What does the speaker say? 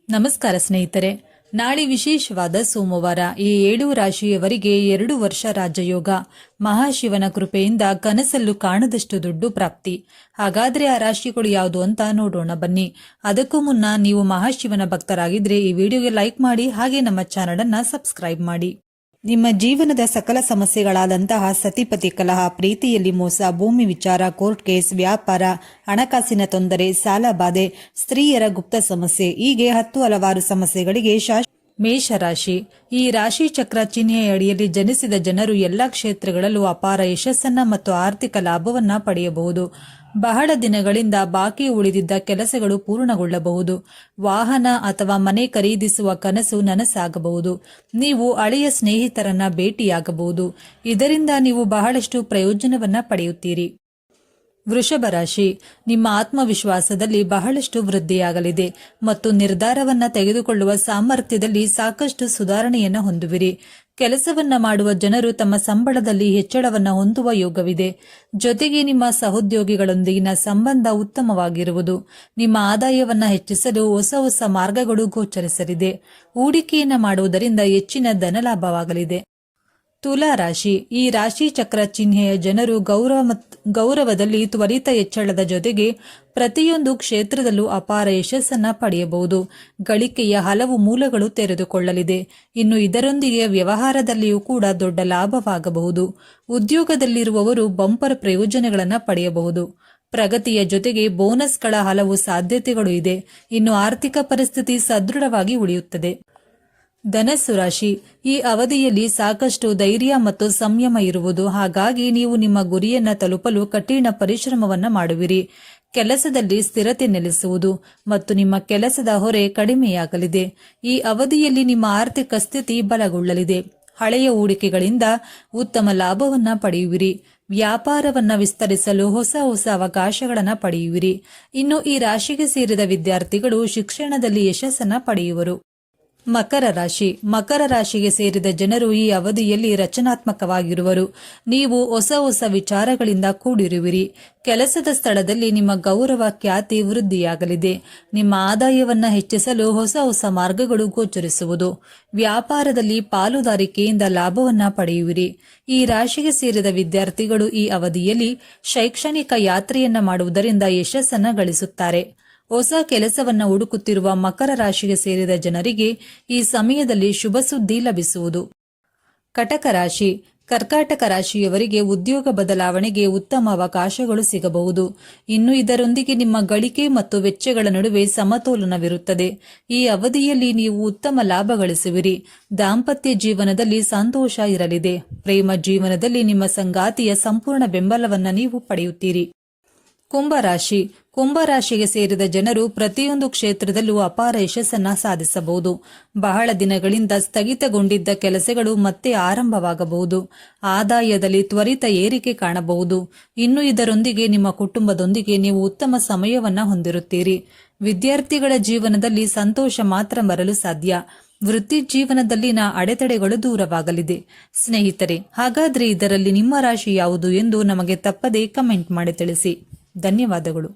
ನಮಸ್ಕಾರ ಸ್ನೇಹಿತರೆ. ನಾಳೆ ವಿಶೇಷವಾದ ಸೋಮವಾರ. ಈ 7 ರಾಶಿಯವರಿಗೆ 2 ವರ್ಷ ರಾಜಯೋಗ. ಮಹಾಶಿವನ ಕೃಪೆಯಿಂದ ಕನಸಲ್ಲೂ ಕಾಣದಷ್ಟು ದುಡ್ಡು ಪ್ರಾಪ್ತಿ. ಹಾಗಾದ್ರೆ ಆ ರಾಶಿಗಳು ಯಾವುದು ಅಂತ ನೋಡೋಣ ಬನ್ನಿ. ಅದಕ್ಕೂ ಮುನ್ನ ನೀವು ಮಹಾಶಿವನ ಭಕ್ತರಾಗಿದ್ರೆ ಈ ವಿಡಿಯೋಗೆ ಲೈಕ್ ಮಾಡಿ, ಹಾಗೆ ನಮ್ಮ ಚಾನೆಲ್ ಅನ್ನ ಸಬ್ಸ್ಕ್ರೈಬ್ ಮಾಡಿ. ನಿಮ್ಮ ಜೀವನದ ಸಕಲ ಸಮಸ್ಯೆಗಳಾದಂತಹ ಸತಿಪತಿ ಕಲಹ, ಪ್ರೀತಿಯಲ್ಲಿ ಮೋಸ, ಭೂಮಿ ವಿಚಾರ, ಕೋರ್ಟ್ ಕೇಸ್, ವ್ಯಾಪಾರ, ಹಣಕಾಸಿನ ತೊಂದರೆ, ಸಾಲ ಬಾಧೆ, ಸ್ತ್ರೀಯರ ಗುಪ್ತ ಸಮಸ್ಯೆ, ಹೀಗೆ ಹಲವಾರು ಸಮಸ್ಯೆಗಳಿಗೆ ಮೇಷರಾಶಿ. ಈ ರಾಶಿ ಚಕ್ರ ಚಿಹ್ನೆಯ ಅಡಿಯಲ್ಲಿ ಜನಿಸಿದ ಜನರು ಎಲ್ಲಾ ಕ್ಷೇತ್ರಗಳಲ್ಲೂ ಅಪಾರ ಯಶಸ್ಸನ್ನ ಮತ್ತು ಆರ್ಥಿಕ ಲಾಭವನ್ನ ಪಡೆಯಬಹುದು. ಬಹಳ ದಿನಗಳಿಂದ ಬಾಕಿ ಉಳಿದಿದ್ದ ಕೆಲಸಗಳು ಪೂರ್ಣಗೊಳ್ಳಬಹುದು. ವಾಹನ ಅಥವಾ ಮನೆ ಖರೀದಿಸುವ ಕನಸು ನನಸಾಗಬಹುದು. ನೀವು ಹಳೆಯ ಸ್ನೇಹಿತರನ್ನ ಭೇಟಿಯಾಗಬಹುದು. ಇದರಿಂದ ನೀವು ಬಹಳಷ್ಟು ಪ್ರಯೋಜನವನ್ನ ಪಡೆಯುತ್ತೀರಿ. ವೃಷಭ ರಾಶಿ. ನಿಮ್ಮ ಆತ್ಮವಿಶ್ವಾಸದಲ್ಲಿ ಬಹಳಷ್ಟು ವೃದ್ಧಿಯಾಗಲಿದೆ ಮತ್ತು ನಿರ್ಧಾರವನ್ನ ತೆಗೆದುಕೊಳ್ಳುವ ಸಾಮರ್ಥ್ಯದಲ್ಲಿ ಸಾಕಷ್ಟು ಸುಧಾರಣೆಯನ್ನು ಹೊಂದುವಿರಿ. ಕೆಲಸವನ್ನ ಮಾಡುವ ಜನರು ತಮ್ಮ ಸಂಬಳದಲ್ಲಿ ಹೆಚ್ಚಳವನ್ನ ಹೊಂದುವ ಯೋಗವಿದೆ. ಜೊತೆಗೆ ನಿಮ್ಮ ಸಹೋದ್ಯೋಗಿಗಳೊಂದಿಗಿನ ಸಂಬಂಧ ಉತ್ತಮವಾಗಿರುವುದು. ನಿಮ್ಮ ಆದಾಯವನ್ನ ಹೆಚ್ಚಿಸಲು ಹೊಸ ಮಾರ್ಗಗಳು ಗೋಚರಿಸಲಿದೆ. ಹೂಡಿಕೆಯನ್ನ ಮಾಡುವುದರಿಂದ ಹೆಚ್ಚಿನ ಧನಲಾಭವಾಗಲಿದೆ. ತುಲಾ ರಾಶಿ. ಈ ರಾಶಿ ಚಕ್ರ ಚಿಹ್ನೆಯ ಜನರು ಗೌರವದಲ್ಲಿ ತ್ವರಿತ ಹೆಚ್ಚಳದ ಜೊತೆಗೆ ಪ್ರತಿಯೊಂದು ಕ್ಷೇತ್ರದಲ್ಲೂ ಅಪಾರ ಯಶಸ್ಸನ್ನ ಪಡೆಯಬಹುದು. ಗಳಿಕೆಯ ಹಲವು ಮೂಲಗಳು ತೆರೆದುಕೊಳ್ಳಲಿದೆ. ಇನ್ನು ಇದರೊಂದಿಗೆ ವ್ಯವಹಾರದಲ್ಲಿಯೂ ಕೂಡ ದೊಡ್ಡ ಲಾಭವಾಗಬಹುದು. ಉದ್ಯೋಗದಲ್ಲಿರುವವರು ಬಂಪರ್ ಪ್ರಯೋಜನಗಳನ್ನು ಪಡೆಯಬಹುದು. ಪ್ರಗತಿಯ ಜೊತೆಗೆ ಬೋನಸ್ಗಳ ಹಲವು ಸಾಧ್ಯತೆಗಳು ಇದೆ. ಇನ್ನು ಆರ್ಥಿಕ ಪರಿಸ್ಥಿತಿ ಸದೃಢವಾಗಿ ಉಳಿಯುತ್ತದೆ. ಧನಸ್ಸು ರಾಶಿ. ಈ ಅವಧಿಯಲ್ಲಿ ಸಾಕಷ್ಟು ಧೈರ್ಯ ಮತ್ತು ಸಂಯಮ ಇರುವುದು. ಹಾಗಾಗಿ ನೀವು ನಿಮ್ಮ ಗುರಿಯನ್ನ ತಲುಪಲು ಕಠಿಣ ಪರಿಶ್ರಮವನ್ನ ಮಾಡುವಿರಿ. ಕೆಲಸದಲ್ಲಿ ಸ್ಥಿರತೆ ನೆಲೆಸುವುದು ಮತ್ತು ನಿಮ್ಮ ಕೆಲಸದ ಹೊರೆ ಕಡಿಮೆಯಾಗಲಿದೆ. ಈ ಅವಧಿಯಲ್ಲಿ ನಿಮ್ಮ ಆರ್ಥಿಕ ಸ್ಥಿತಿ ಬಲಗೊಳ್ಳಲಿದೆ. ಹಳೆಯ ಹೂಡಿಕೆಗಳಿಂದ ಉತ್ತಮ ಲಾಭವನ್ನ ಪಡೆಯುವಿರಿ. ವ್ಯಾಪಾರವನ್ನ ವಿಸ್ತರಿಸಲು ಹೊಸ ಅವಕಾಶಗಳನ್ನು ಪಡೆಯುವಿರಿ. ಇನ್ನು ಈ ರಾಶಿಗೆ ಸೇರಿದ ವಿದ್ಯಾರ್ಥಿಗಳು ಶಿಕ್ಷಣದಲ್ಲಿ ಯಶಸ್ಸನ್ನ ಪಡೆಯುವರು. ಮಕರ ರಾಶಿ. ಮಕರ ರಾಶಿಗೆ ಸೇರಿದ ಜನರು ಈ ಅವಧಿಯಲ್ಲಿ ರಚನಾತ್ಮಕವಾಗಿರುವರು. ನೀವು ಹೊಸ ವಿಚಾರಗಳಿಂದ ಕೂಡಿರುವಿರಿ. ಕೆಲಸದ ಸ್ಥಳದಲ್ಲಿ ನಿಮ್ಮ ಗೌರವ ಖ್ಯಾತಿ ವೃದ್ಧಿಯಾಗಲಿದೆ. ನಿಮ್ಮ ಆದಾಯವನ್ನ ಹೆಚ್ಚಿಸಲು ಹೊಸ ಮಾರ್ಗಗಳು ಗೋಚರಿಸುವುದು. ವ್ಯಾಪಾರದಲ್ಲಿ ಪಾಲುದಾರಿಕೆಯಿಂದ ಲಾಭವನ್ನ ಪಡೆಯುವಿರಿ. ಈ ರಾಶಿಗೆ ಸೇರಿದ ವಿದ್ಯಾರ್ಥಿಗಳು ಈ ಅವಧಿಯಲ್ಲಿ ಶೈಕ್ಷಣಿಕ ಯಾತ್ರೆಯನ್ನ ಮಾಡುವುದರಿಂದ ಯಶಸ್ಸನ್ನ ಗಳಿಸುತ್ತಾರೆ. ಹೊಸ ಕೆಲಸವನ್ನ ಹುಡುಕುತ್ತಿರುವ ಮಕರ ರಾಶಿಗೆ ಸೇರಿದ ಜನರಿಗೆ ಈ ಸಮಯದಲ್ಲಿ ಶುಭ ಸುದ್ದಿ ಲಭಿಸುವುದು. ಕಟಕ ರಾಶಿ. ಕರ್ಕಾಟಕ ರಾಶಿಯವರಿಗೆ ಉದ್ಯೋಗ ಬದಲಾವಣೆಗೆ ಉತ್ತಮ ಅವಕಾಶಗಳು ಸಿಗಬಹುದು. ಇನ್ನು ಇದರೊಂದಿಗೆ ನಿಮ್ಮ ಗಳಿಕೆ ಮತ್ತು ವೆಚ್ಚಗಳ ನಡುವೆ ಸಮತೋಲನವಿರುತ್ತದೆ. ಈ ಅವಧಿಯಲ್ಲಿ ನೀವು ಉತ್ತಮ ಲಾಭ ಗಳಿಸುವಿರಿ. ದಾಂಪತ್ಯ ಜೀವನದಲ್ಲಿ ಸಂತೋಷ ಇರಲಿದೆ. ಪ್ರೇಮ ಜೀವನದಲ್ಲಿ ನಿಮ್ಮ ಸಂಗಾತಿಯ ಸಂಪೂರ್ಣ ಬೆಂಬಲವನ್ನ ನೀವು ಪಡೆಯುತ್ತೀರಿ. ಕುಂಭರಾಶಿ. ಕುಂಭರಾಶಿಗೆ ಸೇರಿದ ಜನರು ಪ್ರತಿಯೊಂದು ಕ್ಷೇತ್ರದಲ್ಲೂ ಅಪಾರ ಯಶಸ್ಸನ್ನ ಸಾಧಿಸಬಹುದು. ಬಹಳ ದಿನಗಳಿಂದ ಸ್ಥಗಿತಗೊಂಡಿದ್ದ ಕೆಲಸಗಳು ಮತ್ತೆ ಆರಂಭವಾಗಬಹುದು. ಆದಾಯದಲ್ಲಿ ತ್ವರಿತ ಏರಿಕೆ ಕಾಣಬಹುದು. ಇನ್ನು ಇದರೊಂದಿಗೆ ನಿಮ್ಮ ಕುಟುಂಬದೊಂದಿಗೆ ನೀವು ಉತ್ತಮ ಸಮಯವನ್ನ ಹೊಂದಿರುತ್ತೀರಿ. ವಿದ್ಯಾರ್ಥಿಗಳ ಜೀವನದಲ್ಲಿ ಸಂತೋಷ ಮಾತ್ರ ಬರಲು ಸಾಧ್ಯ. ವೃತ್ತಿ ಜೀವನದಲ್ಲಿನ ಅಡೆತಡೆಗಳು ದೂರವಾಗಲಿದೆ. ಸ್ನೇಹಿತರೆ, ಹಾಗಾದ್ರೆ ಇದರಲ್ಲಿ ನಿಮ್ಮ ರಾಶಿ ಯಾವುದು ಎಂದು ನಮಗೆ ತಪ್ಪದೇ ಕಮೆಂಟ್ ಮಾಡಿ ತಿಳಿಸಿ. ಧನ್ಯವಾದಗಳು.